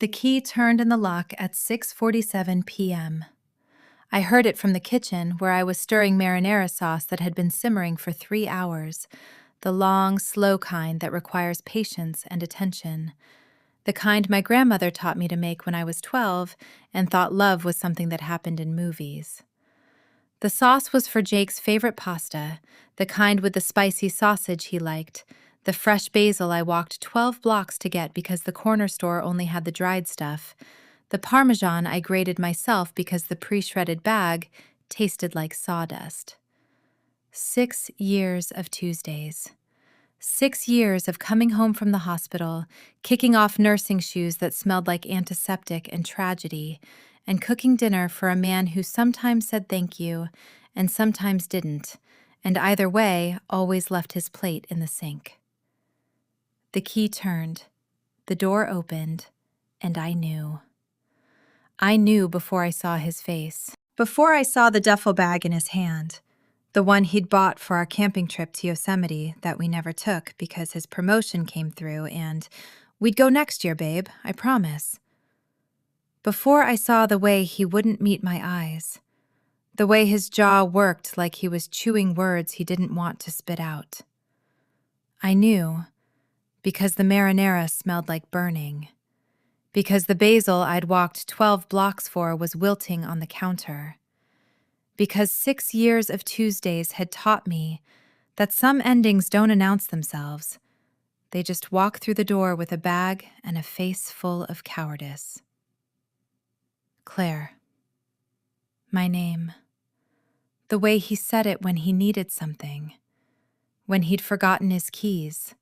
The key turned in the lock at 6:47 p.m. I heard it from the kitchen where I was stirring marinara sauce that had been simmering for 3 hours, the long, slow kind that requires patience and attention, the kind my grandmother taught me to make when I was 12 and thought love was something that happened in movies. The sauce was for Jake's favorite pasta, the kind with the spicy sausage he liked, the fresh basil I walked 12 blocks to get because the corner store only had the dried stuff, the Parmesan I grated myself because the pre-shredded bag tasted like sawdust. 6 years of Tuesdays. 6 years of coming home from the hospital, kicking off nursing shoes that smelled like antiseptic and tragedy, and cooking dinner for a man who sometimes said thank you and sometimes didn't, and either way always left his plate in the sink. The key turned, the door opened, and I knew. I knew before I saw his face, before I saw the duffel bag in his hand, the one he'd bought for our camping trip to Yosemite that we never took because his promotion came through and, "We'd go next year, babe, I promise." Before I saw the way he wouldn't meet my eyes, the way his jaw worked like he was chewing words he didn't want to spit out. I knew, because the marinara smelled like burning, because the basil I'd walked 12 blocks for was wilting on the counter, because 6 years of Tuesdays had taught me that some endings don't announce themselves. They just walk through the door with a bag and a face full of cowardice. Claire. My name. The way he said it when he needed something, when he'd forgotten his keys,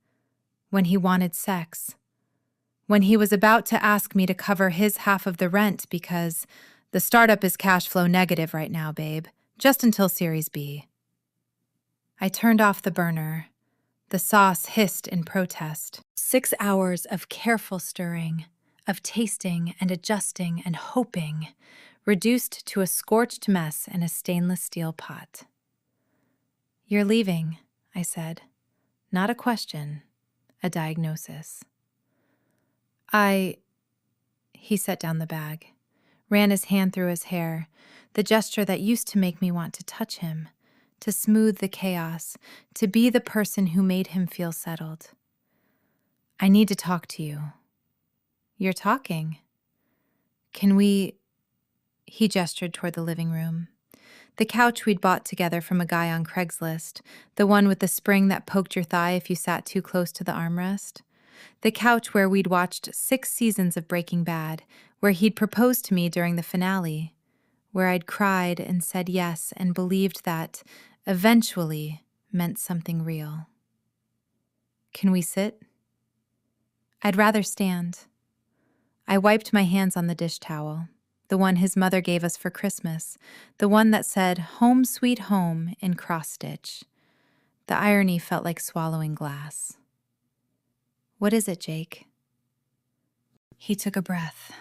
when he wanted sex, when he was about to ask me to cover his half of the rent because the startup is cash flow negative right now, babe, just until Series B. I turned off the burner. The sauce hissed in protest. 6 hours of careful stirring, of tasting and adjusting and hoping, reduced to a scorched mess in a stainless steel pot. "You're leaving," I said. Not a question, a diagnosis. He set down the bag, ran his hand through his hair, the gesture that used to make me want to touch him, to smooth the chaos, to be the person who made him feel settled. "I need to talk to you." "You're talking. Can we..." He gestured toward the living room. The couch we'd bought together from a guy on Craigslist, the one with the spring that poked your thigh if you sat too close to the armrest. The couch where we'd watched 6 seasons of Breaking Bad, where he'd proposed to me during the finale, where I'd cried and said yes and believed that eventually meant something real. "Can we sit?" "I'd rather stand." I wiped my hands on the dish towel, the one his mother gave us for Christmas, the one that said "Home Sweet Home" in cross-stitch. The irony felt like swallowing glass. "What is it, Jake?" He took a breath.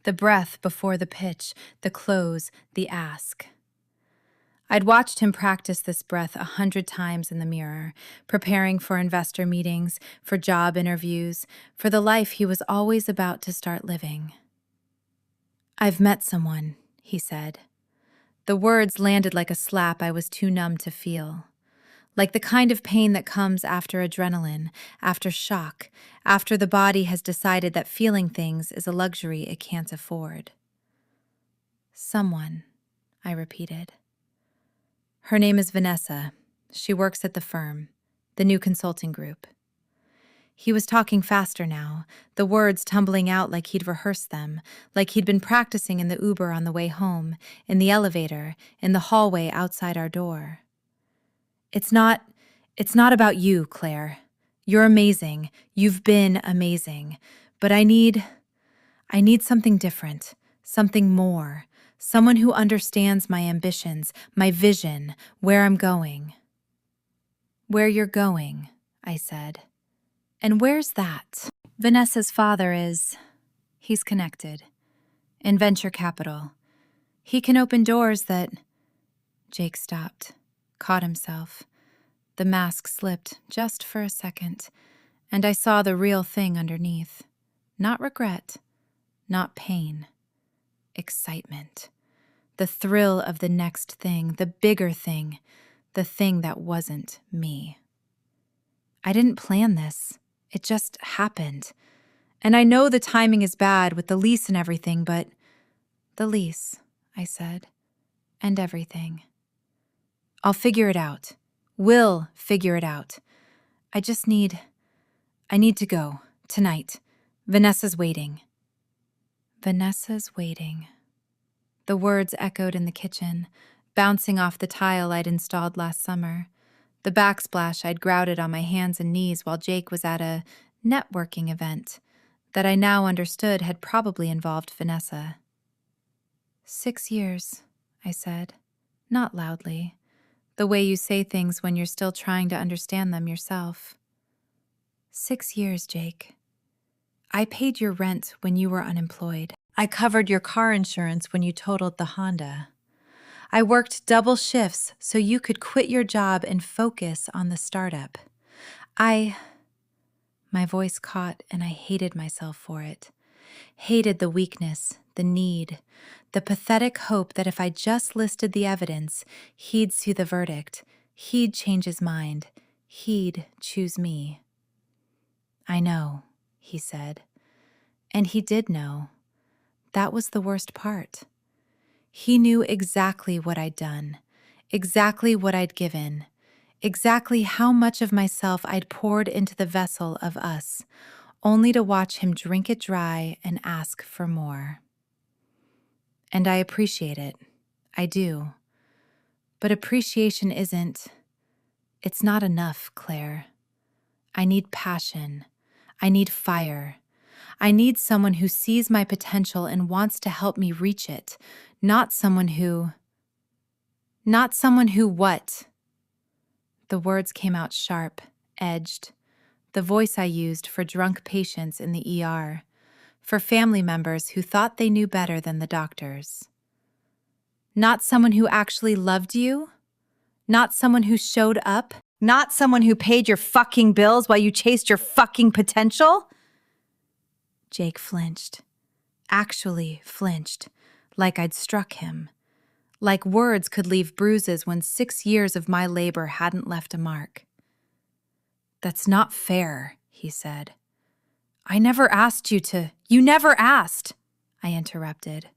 The breath before the pitch, the close, the ask. I'd watched him practice this breath 100 times in the mirror, preparing for investor meetings, for job interviews, for the life he was always about to start living. "I've met someone," he said. The words landed like a slap I was too numb to feel. Like the kind of pain that comes after adrenaline, after shock, after the body has decided that feeling things is a luxury it can't afford. "Someone," I repeated. "Her name is Vanessa. She works at the firm, the new consulting group." He was talking faster now, the words tumbling out like he'd rehearsed them, like he'd been practicing in the Uber on the way home, in the elevator, in the hallway outside our door. It's not about you, Claire. You're amazing. You've been amazing. But I need something different, something more, someone who understands my ambitions, my vision, where I'm going." "Where you're going," I said. "And where's that?" "Vanessa's father he's connected. In venture capital. He can open doors that..." Jake stopped, caught himself. The mask slipped just for a second, and I saw the real thing underneath. Not regret, not pain. Excitement. The thrill of the next thing, the bigger thing, the thing that wasn't me. I didn't plan this. It just happened. And I know the timing is bad with the lease and everything, but the lease, I said, and everything. I'll figure it out. We'll figure it out. I need to go, tonight. Vanessa's waiting. Vanessa's waiting. The words echoed in the kitchen, bouncing off the tile I'd installed last summer, the backsplash I'd grouted on my hands and knees while Jake was at a networking event that I now understood had probably involved Vanessa. 6 years, I said, not loudly, the way you say things when you're still trying to understand them yourself. 6 years, Jake. I paid your rent when you were unemployed. I covered your car insurance when you totaled the Honda. I worked double shifts so you could quit your job and focus on the startup. My voice caught and I hated myself for it. Hated the weakness, the need, the pathetic hope that if I just listed the evidence, he'd see the verdict, he'd change his mind, he'd choose me. I know, he said. And he did know. That was the worst part. He knew exactly what I'd done, exactly what I'd given, exactly how much of myself I'd poured into the vessel of us, only to watch him drink it dry and ask for more. And I appreciate it. I do. But appreciation it's not enough, Claire. I need passion. I need fire. I need someone who sees my potential and wants to help me reach it, not someone who what? The words came out sharp, edged, the voice I used for drunk patients in the ER, for family members who thought they knew better than the doctors. Not someone who actually loved you? Not someone who showed up? Not someone who paid your fucking bills while you chased your fucking potential? Jake flinched. Actually flinched, like I'd struck him. Like words could leave bruises when 6 years of my labor hadn't left a mark. That's not fair, he said. I never asked you to. You never asked, I interrupted.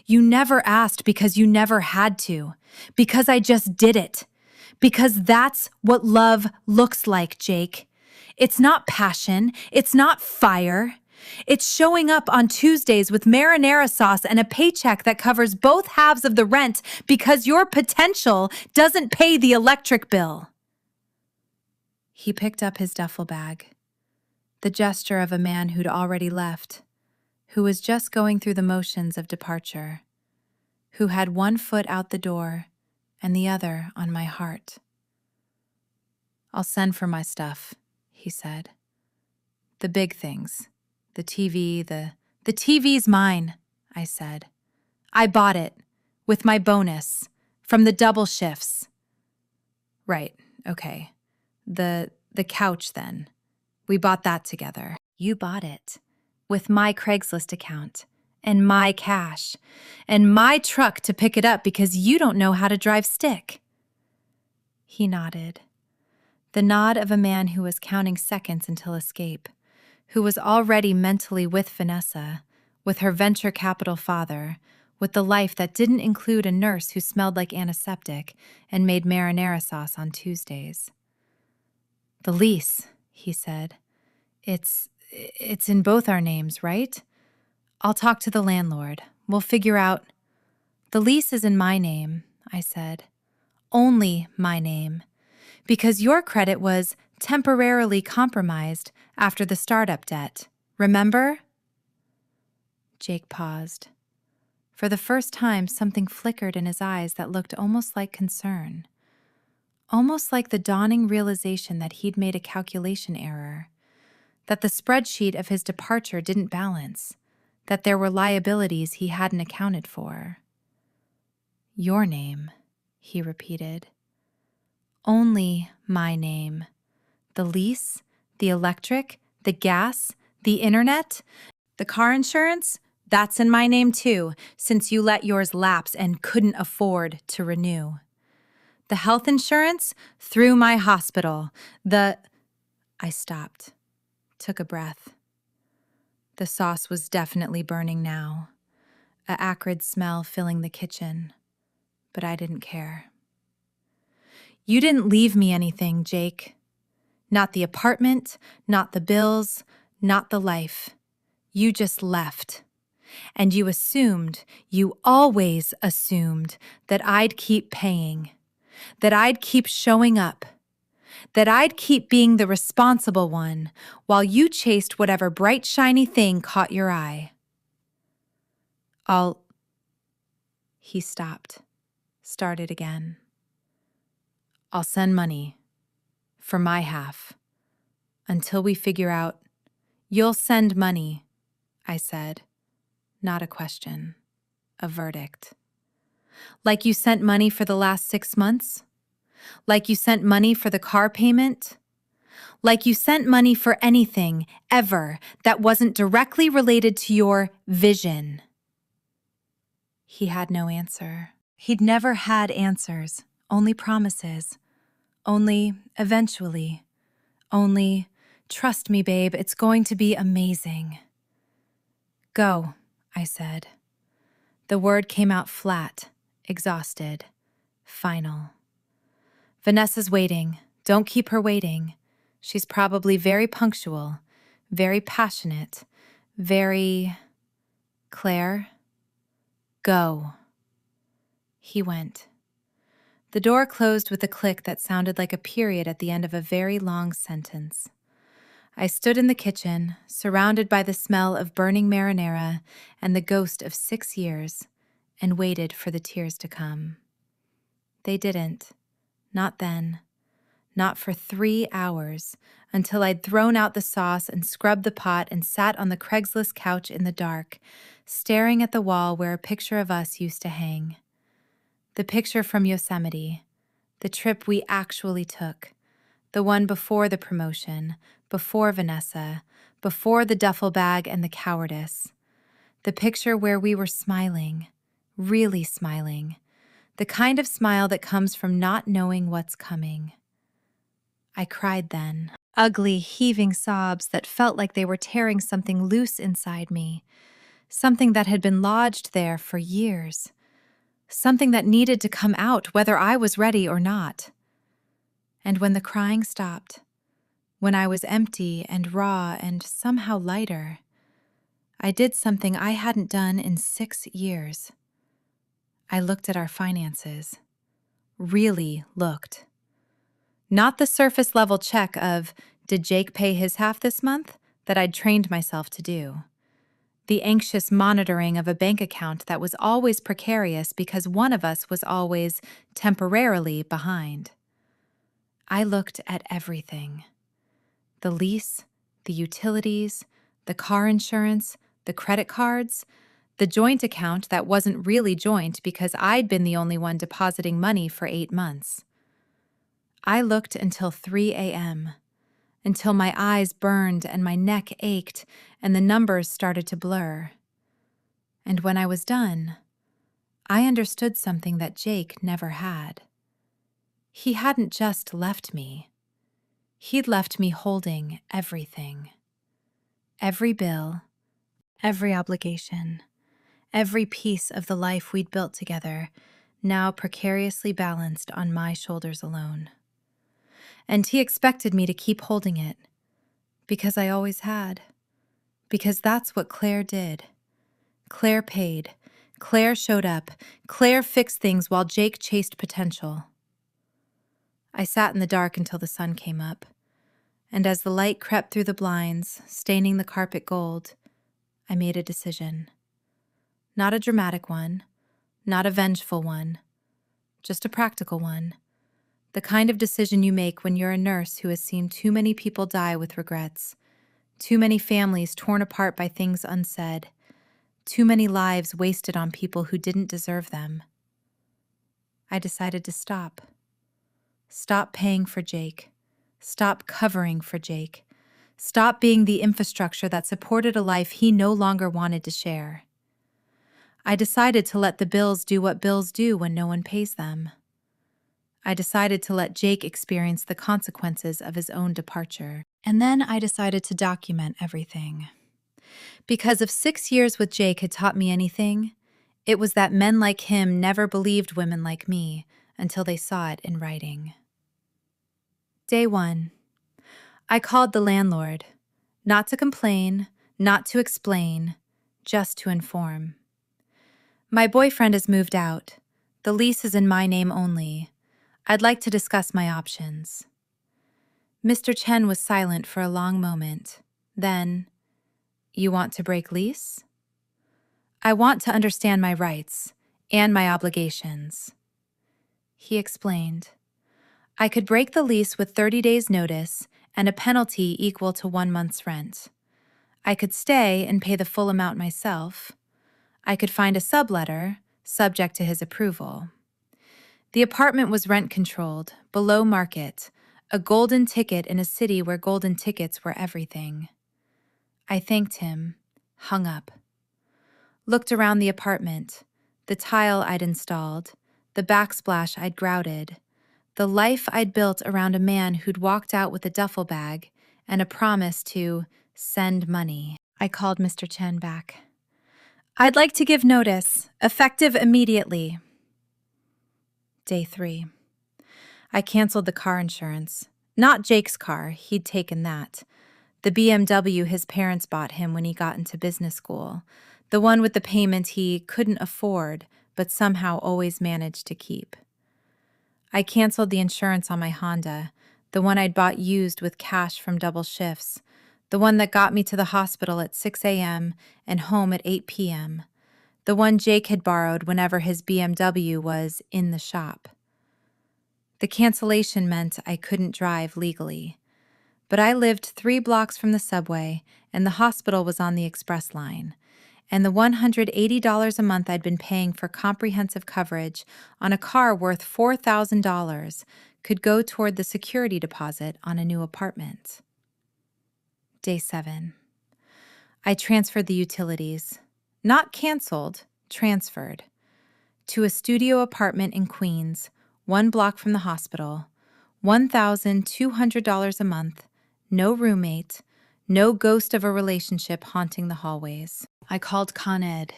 You never asked because you never had to, because I just did it. Because that's what love looks like, Jake. It's not passion. It's not fire. It's showing up on Tuesdays with marinara sauce and a paycheck that covers both halves of the rent because your potential doesn't pay the electric bill. He picked up his duffel bag, the gesture of a man who'd already left, who was just going through the motions of departure, who had one foot out the door and the other on my heart. I'll send for my stuff, he said. The big things. The TV, the TV's mine, I said. I bought it, with my bonus, from the double shifts. Right, okay. The couch, then. We bought that together. You bought it, with my Craigslist account, and my cash, and my truck to pick it up because you don't know how to drive stick. He nodded. The nod of a man who was counting seconds until escape, who was already mentally with Vanessa, with her venture capital father, with the life that didn't include a nurse who smelled like antiseptic and made marinara sauce on Tuesdays. The lease, he said. It's in both our names, right? I'll talk to the landlord. We'll figure out. The lease is in my name, I said. Only my name. Because your credit was temporarily compromised after the startup debt. Remember? Jake paused. For the first time, something flickered in his eyes that looked almost like concern. Almost like the dawning realization that he'd made a calculation error. That the spreadsheet of his departure didn't balance. That there were liabilities he hadn't accounted for. Your name, he repeated. Only my name. The lease, the electric, the gas, the internet, the car insurance, That's in my name too, since you let yours lapse and couldn't afford to renew. The health insurance through my hospital. I stopped, took a breath. The sauce was definitely burning now, a acrid smell filling the kitchen, but I didn't care. You didn't leave me anything, Jake. Not the apartment, not the bills, not the life. You just left. And you always assumed that I'd keep paying, that I'd keep showing up, that I'd keep being the responsible one while you chased whatever bright, shiny thing caught your eye. He stopped, started again. I'll send money, for my half, until we figure out. You'll send money, I said. Not a question, a verdict. Like you sent money for the last 6 months? Like you sent money for the car payment? Like you sent money for anything, ever, that wasn't directly related to your vision? He had no answer. He'd never had answers, only promises. Only eventually. Only, trust me, babe, it's going to be amazing. Go, I said. The word came out flat, exhausted, final. Vanessa's waiting. Don't keep her waiting. She's probably very punctual, very passionate, very... Claire, go. He went. The door closed with a click that sounded like a period at the end of a very long sentence. I stood in the kitchen, surrounded by the smell of burning marinara and the ghost of 6 years, and waited for the tears to come. They didn't. Not then. Not for 3 hours, until I'd thrown out the sauce and scrubbed the pot and sat on the Craigslist couch in the dark, staring at the wall where a picture of us used to hang. The picture from Yosemite, the trip we actually took, the one before the promotion, before Vanessa, before the duffel bag and the cowardice. The picture where we were smiling, really smiling, the kind of smile that comes from not knowing what's coming. I cried then, ugly, heaving sobs that felt like they were tearing something loose inside me, something that had been lodged there for years, something that needed to come out whether I was ready or not. And when the crying stopped, when I was empty and raw and somehow lighter, I did something I hadn't done in 6 years. I looked at our finances. Really looked. Not the surface level check of, did Jake pay his half this month, that I'd trained myself to do. The anxious monitoring of a bank account that was always precarious because one of us was always temporarily behind. I looked at everything. The lease, the utilities, the car insurance, the credit cards, the joint account that wasn't really joint because I'd been the only one depositing money for 8 months. I looked until 3 a.m., until my eyes burned and my neck ached and the numbers started to blur. And when I was done, I understood something that Jake never had. He hadn't just left me. He'd left me holding everything. Every bill, every obligation, every piece of the life we'd built together, now precariously balanced on my shoulders alone. And he expected me to keep holding it, because I always had. Because that's what Claire did. Claire paid. Claire showed up. Claire fixed things while Jake chased potential. I sat in the dark until the sun came up, and as the light crept through the blinds, staining the carpet gold, I made a decision. Not a dramatic one, not a vengeful one, just a practical one. The kind of decision you make when you're a nurse who has seen too many people die with regrets, too many families torn apart by things unsaid, too many lives wasted on people who didn't deserve them. I decided to stop. Stop paying for Jake. Stop covering for Jake. Stop being the infrastructure that supported a life he no longer wanted to share. I decided to let the bills do what bills do when no one pays them. I decided to let Jake experience the consequences of his own departure. And then I decided to document everything. Because if 6 years with Jake had taught me anything, it was that men like him never believed women like me until they saw it in writing. Day 1. I called the landlord, not to complain, not to explain, just to inform. My boyfriend has moved out. The lease is in my name only. I'd like to discuss my options. Mr. Chen was silent for a long moment. Then, you want to break lease? I want to understand my rights and my obligations. He explained. I could break the lease with 30 days' notice and a penalty equal to 1 month's rent. I could stay and pay the full amount myself. I could find a subletter, subject to his approval. The apartment was rent-controlled, below market, a golden ticket in a city where golden tickets were everything. I thanked him, hung up. Looked around the apartment, the tile I'd installed, the backsplash I'd grouted, the life I'd built around a man who'd walked out with a duffel bag and a promise to send money. I called Mr. Chen back. I'd like to give notice, effective immediately. Day 3. I canceled the car insurance. Not Jake's car, he'd taken that. The BMW his parents bought him when he got into business school. The one with the payment he couldn't afford, but somehow always managed to keep. I canceled the insurance on my Honda, the one I'd bought used with cash from double shifts, the one that got me to the hospital at 6 a.m. and home at 8 p.m., the one Jake had borrowed whenever his BMW was in the shop. The cancellation meant I couldn't drive legally. But I lived 3 blocks from the subway, and the hospital was on the express line. And the $180 a month I'd been paying for comprehensive coverage on a car worth $4,000 could go toward the security deposit on a new apartment. Day 7. I transferred the utilities. Not canceled, transferred. To a studio apartment in Queens, 1 block from the hospital, $1,200 a month, no roommate, no ghost of a relationship haunting the hallways. I called Con Ed,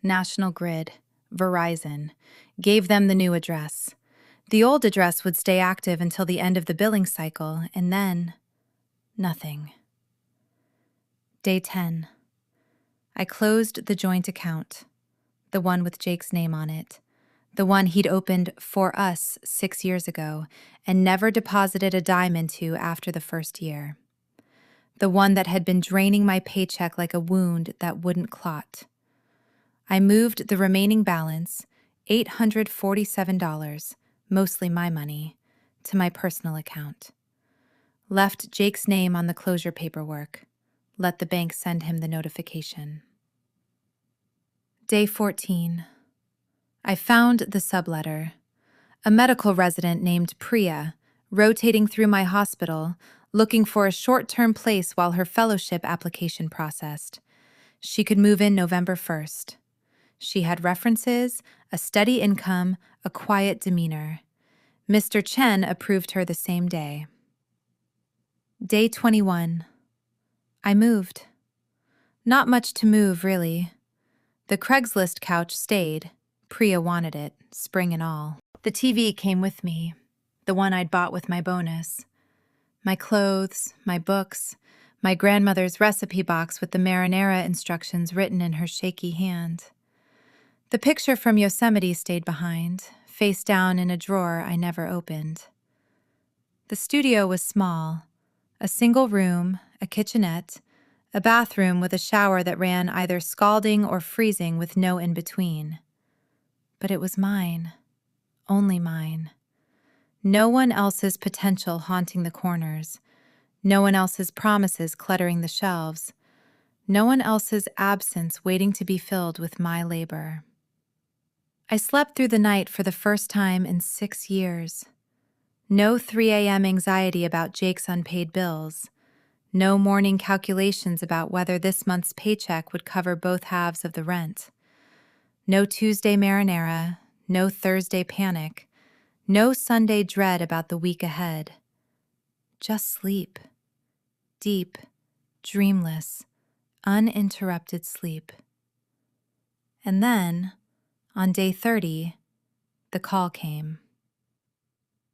National Grid, Verizon, gave them the new address. The old address would stay active until the end of the billing cycle, and then nothing. Day 10. I closed the joint account, the one with Jake's name on it, the one he'd opened for us 6 years ago and never deposited a dime into after the first year. The one that had been draining my paycheck like a wound that wouldn't clot. I moved the remaining balance, $847, mostly my money, to my personal account. Left Jake's name on the closure paperwork. Let the bank send him the notification. Day 14. I found the subletter. A medical resident named Priya, rotating through my hospital, looking for a short-term place while her fellowship application processed. She could move in November 1st. She had references, a steady income, a quiet demeanor. Mr. Chen approved her the same day. Day 21. I moved. Not much to move, really. The Craigslist couch stayed. Priya wanted it, spring and all. The TV came with me, the one I'd bought with my bonus. My clothes, my books, my grandmother's recipe box with the marinara instructions written in her shaky hand. The picture from Yosemite stayed behind, face down in a drawer I never opened. The studio was small, a single room, a kitchenette, a bathroom with a shower that ran either scalding or freezing with no in-between. But it was mine, only mine. No one else's potential haunting the corners, no one else's promises cluttering the shelves, no one else's absence waiting to be filled with my labor. I slept through the night for the first time in 6 years. No 3 a.m. anxiety about Jake's unpaid bills. No morning calculations about whether this month's paycheck would cover both halves of the rent. No Tuesday marinara, no Thursday panic, no Sunday dread about the week ahead. Just sleep. Deep, dreamless, uninterrupted sleep. And then, on day 30, the call came.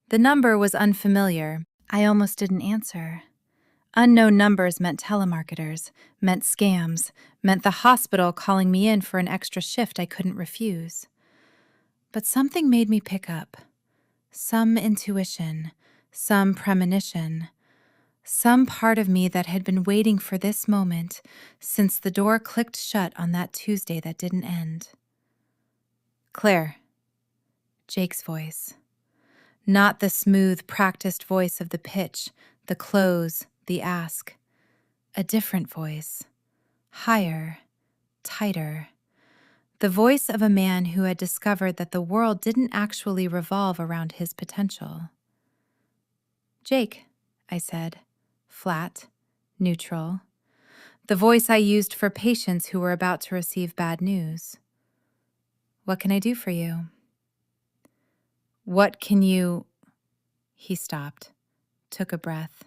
The number was unfamiliar. I almost didn't answer. Unknown numbers meant telemarketers, meant scams, meant the hospital calling me in for an extra shift I couldn't refuse. But something made me pick up. Some intuition, some premonition, some part of me that had been waiting for this moment since the door clicked shut on that Tuesday that didn't end. Claire. Jake's voice. Not the smooth, practiced voice of the pitch, the close, the ask. A different voice. Higher, tighter. The voice of a man who had discovered that the world didn't actually revolve around his potential. Jake, I said, flat, neutral. The voice I used for patients who were about to receive bad news. What can I do for you? What can you... He stopped, took a breath.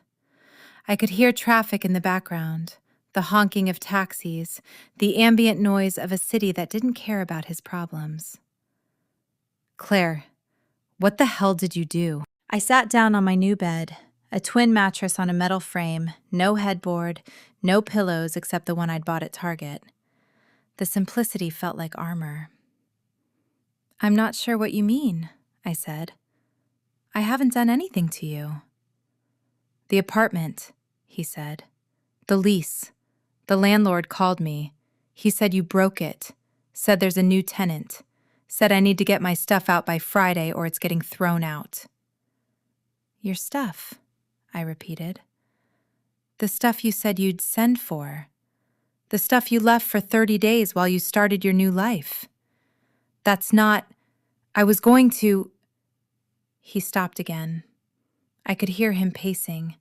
I could hear traffic in the background, the honking of taxis, the ambient noise of a city that didn't care about his problems. Claire, what the hell did you do? I sat down on my new bed, a twin mattress on a metal frame, no headboard, no pillows except the one I'd bought at Target. The simplicity felt like armor. I'm not sure what you mean, I said. I haven't done anything to you. The apartment, he said. The lease. The landlord called me. He said you broke it. Said there's a new tenant. Said I need to get my stuff out by Friday or it's getting thrown out. Your stuff, I repeated. The stuff you said you'd send for. The stuff you left for 30 days while you started your new life. That's not... I was going to... He stopped again. I could hear him pacing,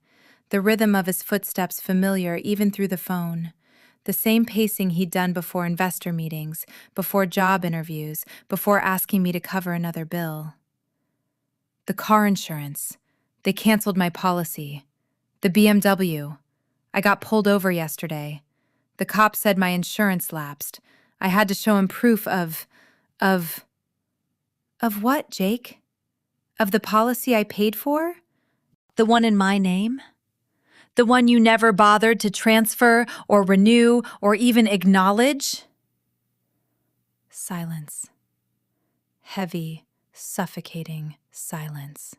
the rhythm of his footsteps familiar even through the phone, the same pacing he'd done before investor meetings, before job interviews, before asking me to cover another bill. The car insurance. They canceled my policy. The BMW. I got pulled over yesterday. The cop said my insurance lapsed. I had to show him proof of what, Jake? Of the policy I paid for? The one in my name? The one you never bothered to transfer or renew or even acknowledge? Silence. Heavy, suffocating silence.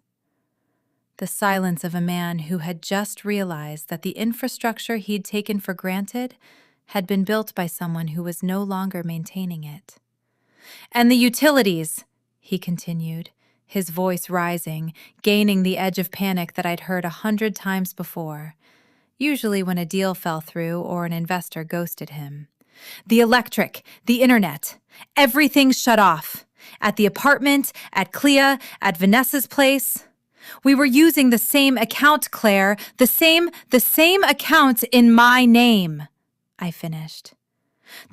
The silence of a man who had just realized that the infrastructure he'd taken for granted had been built by someone who was no longer maintaining it. And the utilities, he continued, his voice rising, gaining the edge of panic that I'd heard 100 times before, usually when a deal fell through or an investor ghosted him. The electric, the internet, everything shut off. At the apartment, at Clea, at Vanessa's place. We were using the same account, Claire, the same account in my name, I finished.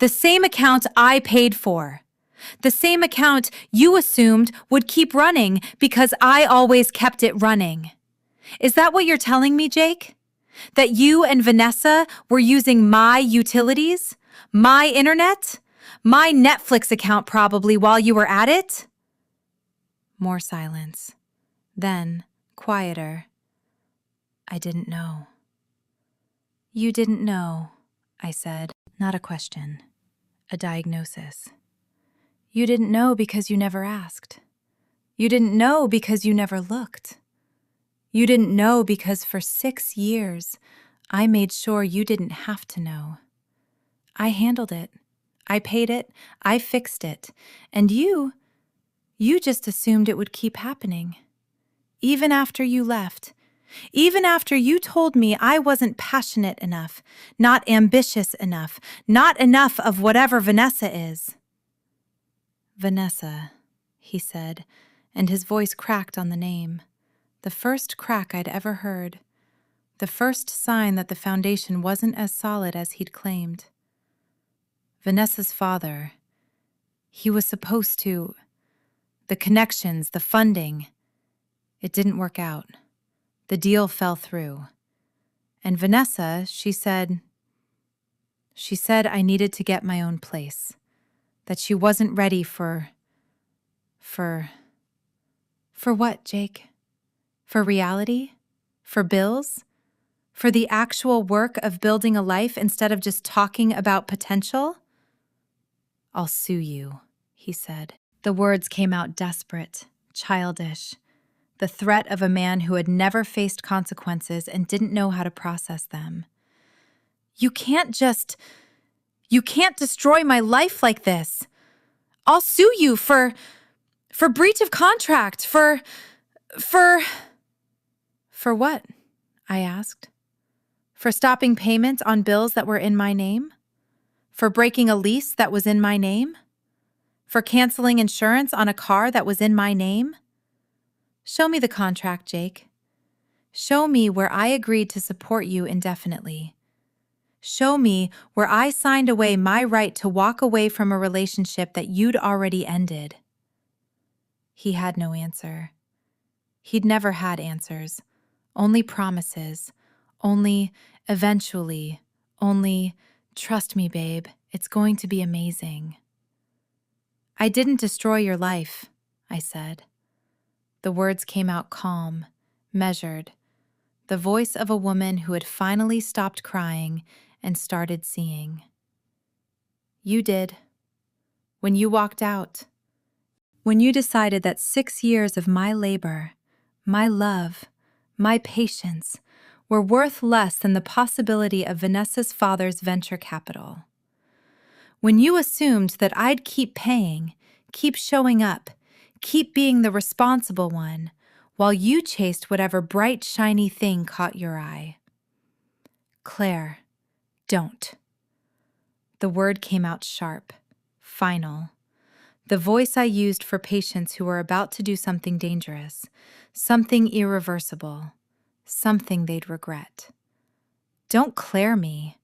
The same account I paid for. The same account you assumed would keep running because I always kept it running. Is that what you're telling me, Jake? That you and Vanessa were using my utilities? My internet? My Netflix account probably while you were at it? More silence. Then, quieter. I didn't know. You didn't know, I said. Not a question. A diagnosis. You didn't know because you never asked. You didn't know because you never looked. You didn't know because for 6 years, I made sure you didn't have to know. I handled it. I paid it. I fixed it. And you just assumed it would keep happening. Even after you left. Even after you told me I wasn't passionate enough, not ambitious enough, not enough of whatever Vanessa is. Vanessa, he said, and his voice cracked on the name. The first crack I'd ever heard. The first sign that the foundation wasn't as solid as he'd claimed. Vanessa's father. He was supposed to. The connections, the funding. It didn't work out. The deal fell through. And Vanessa, she said I needed to get my own place. That she wasn't ready for what, Jake? For reality? For bills? For the actual work of building a life instead of just talking about potential? I'll sue you, he said. The words came out desperate, childish. The threat of a man who had never faced consequences and didn't know how to process them. You can't destroy my life like this. I'll sue you for breach of contract, for what? I asked. For stopping payments on bills that were in my name? For breaking a lease that was in my name? For canceling insurance on a car that was in my name? Show me the contract, Jake. Show me where I agreed to support you indefinitely. Show me where I signed away my right to walk away from a relationship that you'd already ended. He had no answer. He'd never had answers, only promises, only eventually, only trust me, babe, it's going to be amazing. I didn't destroy your life, I said. The words came out calm, measured, the voice of a woman who had finally stopped crying and started seeing. You did. When you walked out. When you decided that 6 years of my labor, my love, my patience were worth less than the possibility of Vanessa's father's venture capital. When you assumed that I'd keep paying, keep showing up, keep being the responsible one, while you chased whatever bright, shiny thing caught your eye. Claire, don't. The word came out sharp, final. The voice I used for patients who were about to do something dangerous, something irreversible, something they'd regret. Don't Claire me.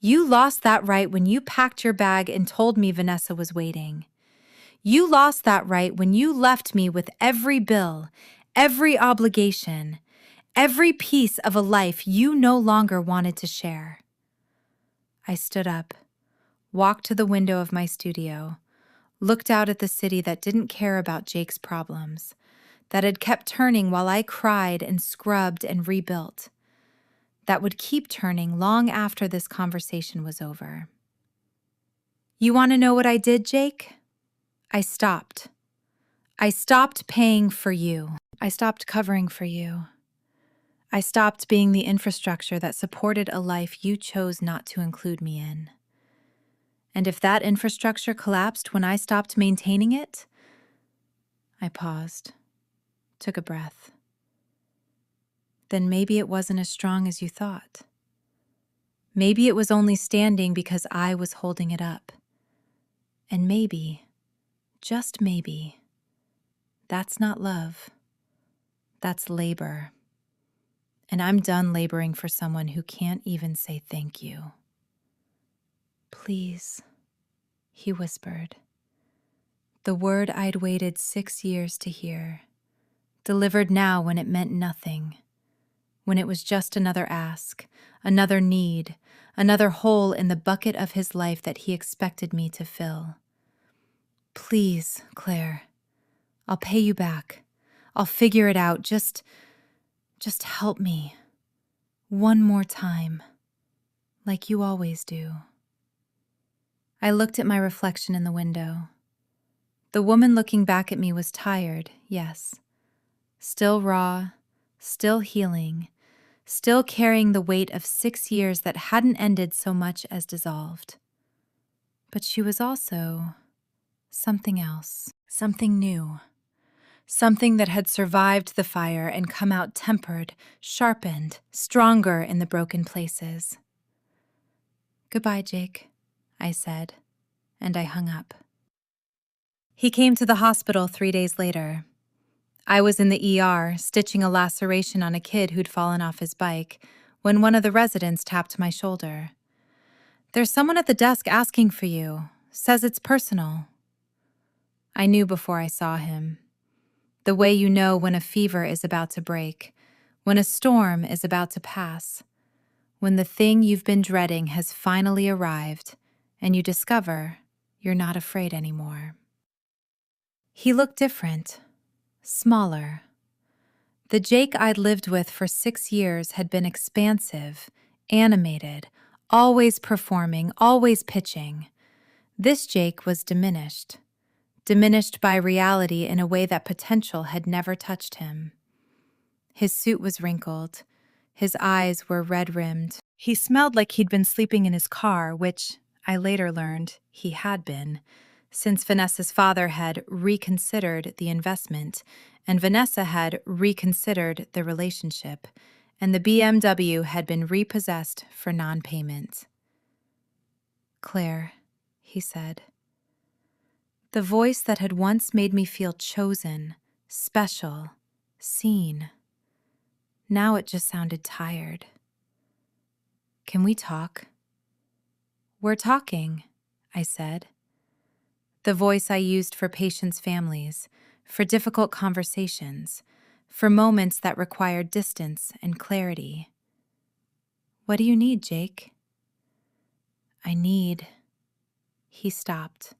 You lost that right when you packed your bag and told me Vanessa was waiting. You lost that right when you left me with every bill, every obligation, every piece of a life you no longer wanted to share. I stood up, walked to the window of my studio, looked out at the city that didn't care about Jake's problems, that had kept turning while I cried and scrubbed and rebuilt, that would keep turning long after this conversation was over. You want to know what I did, Jake? I stopped. I stopped paying for you. I stopped covering for you. I stopped being the infrastructure that supported a life you chose not to include me in. And if that infrastructure collapsed when I stopped maintaining it, I paused, took a breath. Then maybe it wasn't as strong as you thought. Maybe it was only standing because I was holding it up. And maybe, just maybe, that's not love. That's labor. And I'm done laboring for someone who can't even say thank you. Please, he whispered. The word I'd waited 6 years to hear, delivered now when it meant nothing, when it was just another ask, another need, another hole in the bucket of his life that he expected me to fill. Please, Claire, I'll pay you back. I'll figure it out. Just help me. One more time, like you always do. I looked at my reflection in the window. The woman looking back at me was tired, yes. Still raw, still healing, still carrying the weight of 6 years that hadn't ended so much as dissolved. But she was also something else, something new, something that had survived the fire and come out tempered, sharpened, stronger in the broken places. Goodbye, Jake, I said, and I hung up. He came to the hospital 3 days later. I was in the ER, stitching a laceration on a kid who'd fallen off his bike, when one of the residents tapped my shoulder. There's someone at the desk asking for you. Says it's personal. I knew before I saw him. The way you know when a fever is about to break, when a storm is about to pass, when the thing you've been dreading has finally arrived and you discover you're not afraid anymore. He looked different, smaller. The Jake I'd lived with for 6 years had been expansive, animated, always performing, always pitching. This Jake was diminished by reality in a way that potential had never touched him. His suit was wrinkled. His eyes were red-rimmed. He smelled like he'd been sleeping in his car, which I later learned he had been, since Vanessa's father had reconsidered the investment, and Vanessa had reconsidered the relationship, and the BMW had been repossessed for non-payment. "Claire," he said. The voice that had once made me feel chosen, special, seen. Now it just sounded tired. "Can we talk?" "We're talking," I said. The voice I used for patients' families, for difficult conversations, for moments that required distance and clarity. "What do you need, Jake?" "I need..." He stopped,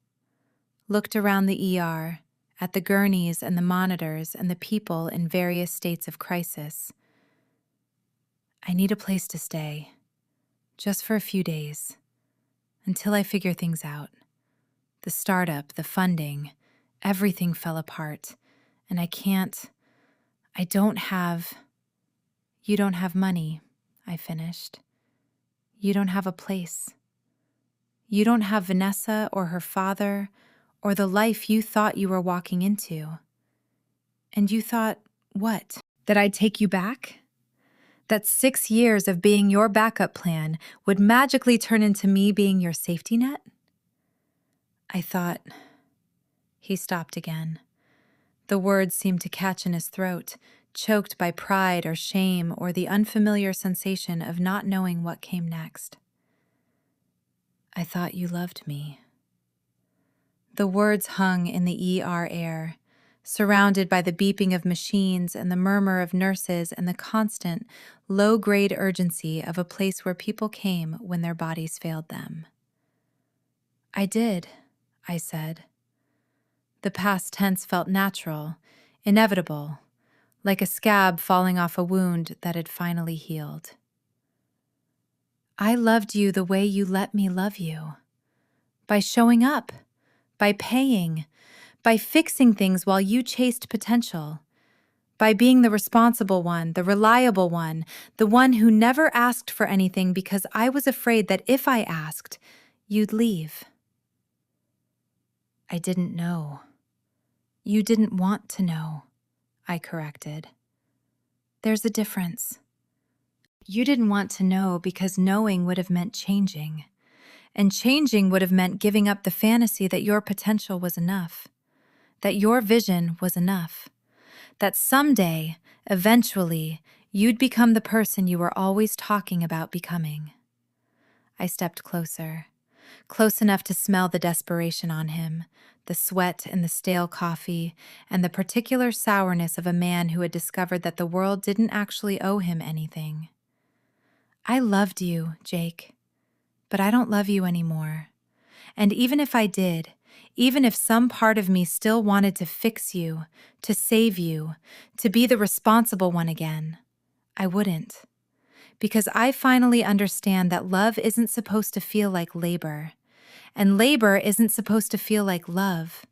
looked around the ER, at the gurneys and the monitors and the people in various states of crisis. "I need a place to stay, just for a few days, until I figure things out. The startup, the funding, everything fell apart, and I don't have..." "You don't have money," I finished. "You don't have a place. You don't have Vanessa or her father or the life you thought you were walking into. And you thought, what? That I'd take you back? That 6 years of being your backup plan would magically turn into me being your safety net?" I thought... He stopped again. The words seemed to catch in his throat, choked by pride or shame or the unfamiliar sensation of not knowing what came next. "I thought you loved me." The words hung in the ER air, surrounded by the beeping of machines and the murmur of nurses and the constant, low-grade urgency of a place where people came when their bodies failed them. "I did," I said. The past tense felt natural, inevitable, like a scab falling off a wound that had finally healed. "I loved you the way you let me love you. By showing up, by paying, by fixing things while you chased potential, by being the responsible one, the reliable one, the one who never asked for anything because I was afraid that if I asked, you'd leave." "I didn't know." "You didn't want to know," I corrected. "There's a difference. You didn't want to know because knowing would have meant changing, and changing would have meant giving up the fantasy that your potential was enough, that your vision was enough, that someday, eventually, you'd become the person you were always talking about becoming." I stepped closer, close enough to smell the desperation on him, the sweat and the stale coffee, and the particular sourness of a man who had discovered that the world didn't actually owe him anything. "I loved you, Jake, but I don't love you anymore. And even if I did, even if some part of me still wanted to fix you, to save you, to be the responsible one again, I wouldn't. Because I finally understand that love isn't supposed to feel like labor, and labor isn't supposed to feel like love.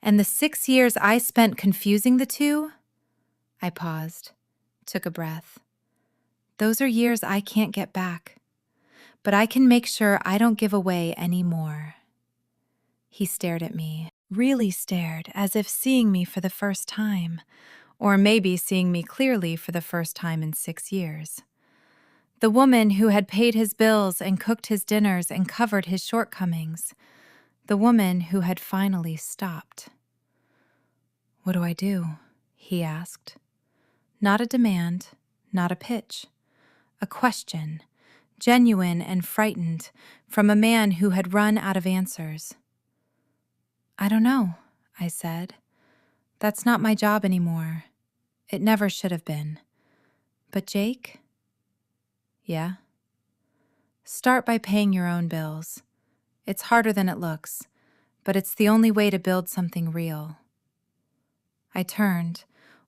And the 6 years I spent confusing the two..." I paused, took a breath. "Those are years I can't get back, but I can make sure I don't give away any more." He stared at me, really stared, as if seeing me for the first time, or maybe seeing me clearly for the first time in 6 years. The woman who had paid his bills and cooked his dinners and covered his shortcomings. The woman who had finally stopped. "What do I do?" he asked. Not a demand, not a pitch. A question, genuine and frightened, from a man who had run out of answers. "I don't know," I said. That's not my job anymore. It never should have been. But Jake? Yeah? Start by paying your own bills. It's harder than it looks, but it's the only way to build something real. I turned,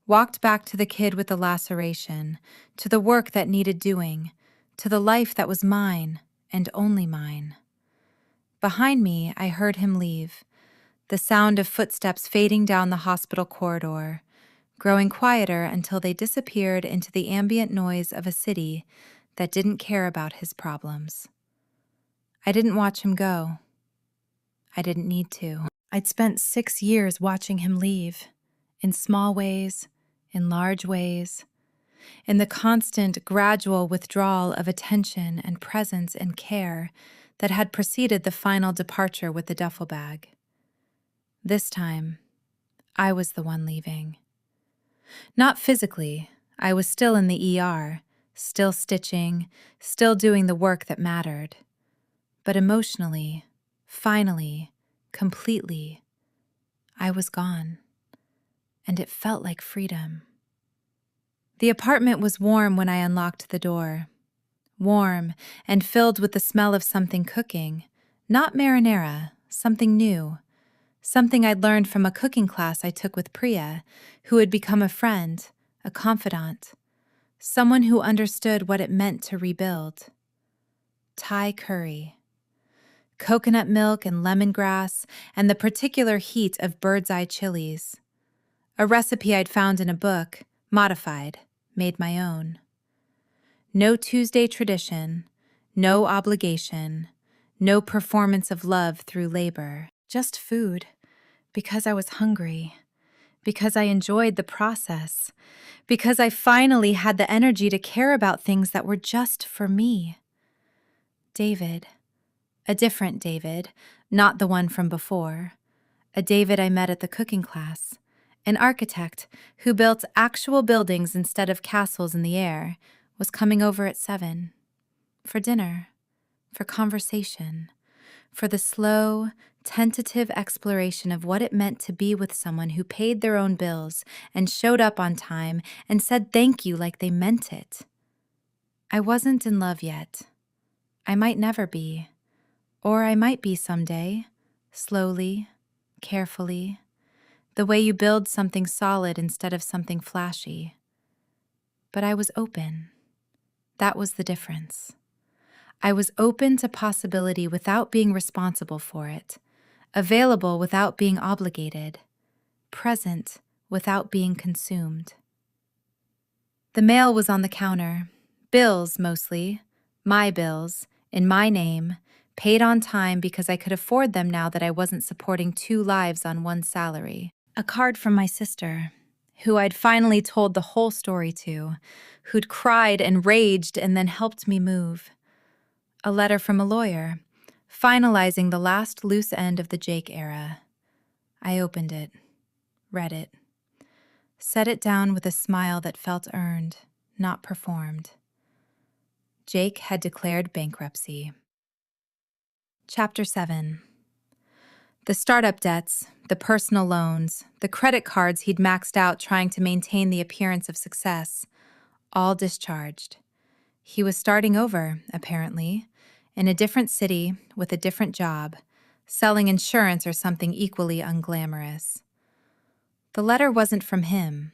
walked back to the kid with the laceration, to the work that needed doing, to the life that was mine and only mine. Behind me, I heard him leave, the sound of footsteps fading down the hospital corridor, growing quieter until they disappeared into the ambient noise of a city that didn't care about his problems. I didn't watch him go. I didn't need to. I'd spent 6 years watching him leave, in small ways, in large ways, in the constant, gradual withdrawal of attention and presence and care that had preceded the final departure with the duffel bag. This time, I was the one leaving. Not physically, I was still in the ER, still stitching, still doing the work that mattered. But emotionally, finally, completely, I was gone. And it felt like freedom. The apartment was warm when I unlocked the door. Warm and filled with the smell of something cooking, not marinara, something new, something I'd learned from a cooking class I took with Priya, who had become a friend, a confidant, someone who understood what it meant to rebuild. Thai curry. Coconut milk and lemongrass, and the particular heat of bird's eye chilies. A recipe I'd found in a book, modified, made my own. No Tuesday tradition, no obligation, no performance of love through labor, just food, because I was hungry, because I enjoyed the process, because I finally had the energy to care about things that were just for me. David, a different David, not the one from before, a David I met at the cooking class, an architect who built actual buildings instead of castles in the air, was coming over at 7. For dinner, for conversation, for the slow, tentative exploration of what it meant to be with someone who paid their own bills and showed up on time and said thank you like they meant it. I wasn't in love yet. I might never be. Or I might be someday, slowly, carefully, the way you build something solid instead of something flashy. But I was open. That was the difference. I was open to possibility without being responsible for it, available without being obligated, present without being consumed. The mail was on the counter, bills mostly, my bills, in my name, paid on time because I could afford them now that I wasn't supporting 2 lives on one salary. A card from my sister, who I'd finally told the whole story to, who'd cried and raged and then helped me move. A letter from a lawyer, finalizing the last loose end of the Jake era. I opened it, read it, set it down with a smile that felt earned, not performed. Jake had declared bankruptcy. Chapter 7. The startup debts, the personal loans, the credit cards he'd maxed out trying to maintain the appearance of success, all discharged. He was starting over, apparently, in a different city with a different job, selling insurance or something equally unglamorous. The letter wasn't from him.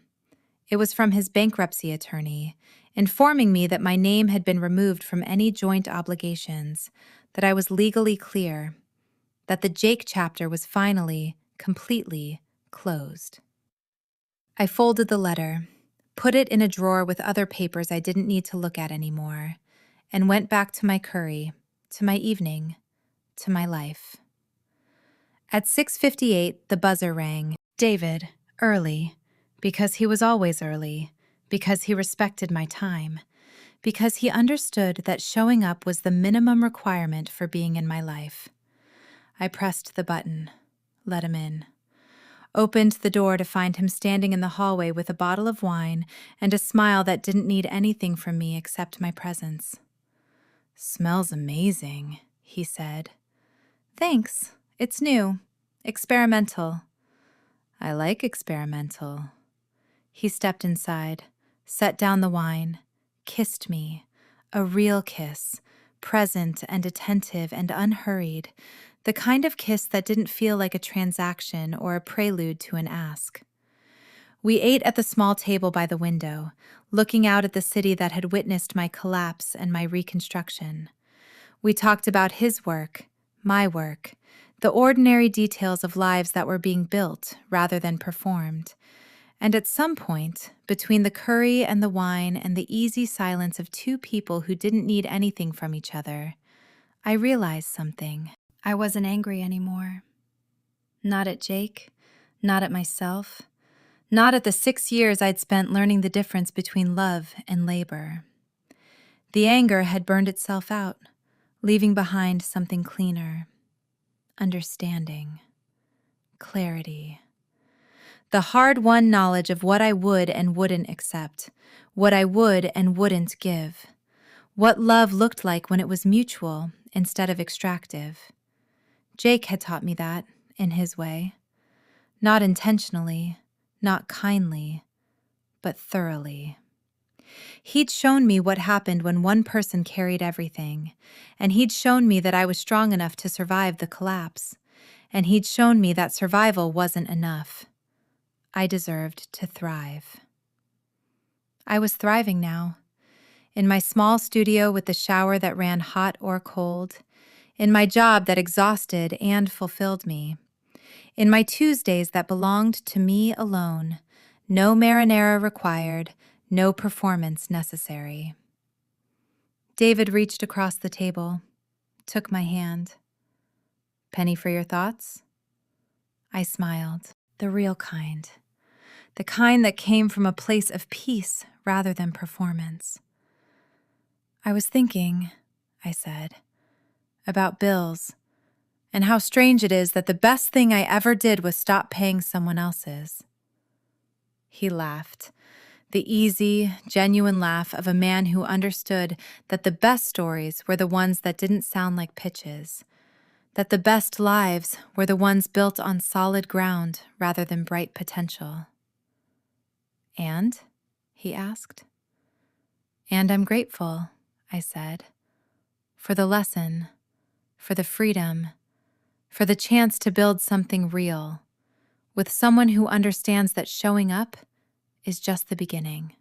It was from his bankruptcy attorney, informing me that my name had been removed from any joint obligations, that I was legally clear, that the Jake chapter was finally, completely closed. I folded the letter, put it in a drawer with other papers I didn't need to look at anymore, and went back to my curry, to my evening, to my life. At 6:58, the buzzer rang. David, early, because he was always early, because he respected my time, because he understood that showing up was the minimum requirement for being in my life. I pressed the button, let him in. Opened the door to find him standing in the hallway with a bottle of wine and a smile that didn't need anything from me except my presence. "Smells amazing," he said. "Thanks. It's new. Experimental." I like experimental. He stepped inside, set down the wine, kissed me, a real kiss, present and attentive and unhurried, the kind of kiss that didn't feel like a transaction or a prelude to an ask. We ate at the small table by the window, looking out at the city that had witnessed my collapse and my reconstruction. We talked about his work, my work, the ordinary details of lives that were being built rather than performed. And at some point, between the curry and the wine and the easy silence of two people who didn't need anything from each other, I realized something. I wasn't angry anymore. Not at Jake, not at myself, not at the 6 years I'd spent learning the difference between love and labor. The anger had burned itself out, leaving behind something cleaner. Understanding. Clarity. The hard-won knowledge of what I would and wouldn't accept, what I would and wouldn't give, what love looked like when it was mutual instead of extractive. Jake had taught me that, in his way. Not intentionally, not kindly, but thoroughly. He'd shown me what happened when one person carried everything, and he'd shown me that I was strong enough to survive the collapse, and he'd shown me that survival wasn't enough. I deserved to thrive. I was thriving now. In my small studio with the shower that ran hot or cold. In my job that exhausted and fulfilled me. In my Tuesdays that belonged to me alone. No marinara required, no performance necessary. David reached across the table, took my hand. Penny for your thoughts? I smiled. The real kind. The kind that came from a place of peace rather than performance. I was thinking, I said, about bills, and how strange it is that the best thing I ever did was stop paying someone else's. He laughed, the easy, genuine laugh of a man who understood that the best stories were the ones that didn't sound like pitches, that the best lives were the ones built on solid ground rather than bright potential. And? He asked. And I'm grateful, I said, for the lesson, for the freedom, for the chance to build something real, with someone who understands that showing up is just the beginning.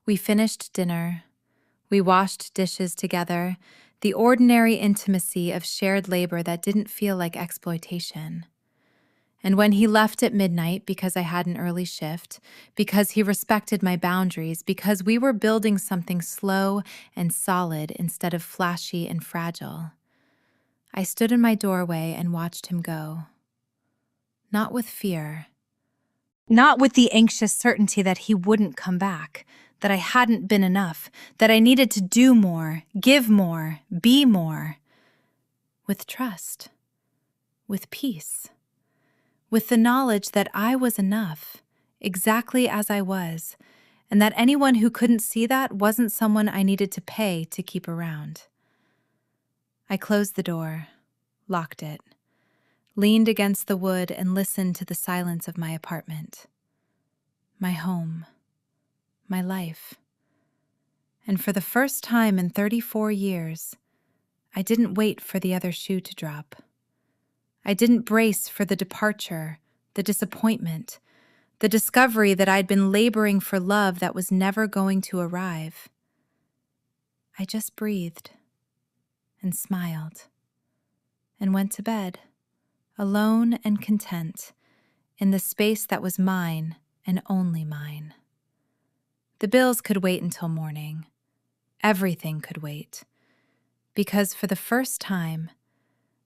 We finished dinner. We washed dishes together, the ordinary intimacy of shared labor that didn't feel like exploitation. And when he left at midnight because I had an early shift, because he respected my boundaries, because we were building something slow and solid instead of flashy and fragile, I stood in my doorway and watched him go. Not with fear. Not with the anxious certainty that he wouldn't come back, that I hadn't been enough, that I needed to do more, give more, be more. With trust. With peace. With the knowledge that I was enough, exactly as I was, and that anyone who couldn't see that wasn't someone I needed to pay to keep around. I closed the door, locked it, leaned against the wood and listened to the silence of my apartment, my home, my life. And for the first time in 34 years, I didn't wait for the other shoe to drop. I didn't brace for the departure, the disappointment, the discovery that I'd been laboring for love that was never going to arrive. I just breathed and smiled and went to bed, alone and content, in the space that was mine and only mine. The bills could wait until morning. Everything could wait. Because for the first time,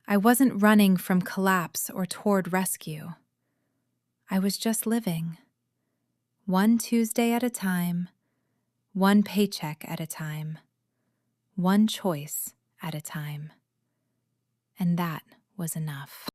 I wasn't running from collapse or toward rescue. I was just living. One Tuesday at a time, one paycheck at a time, one choice at a time. And that was enough.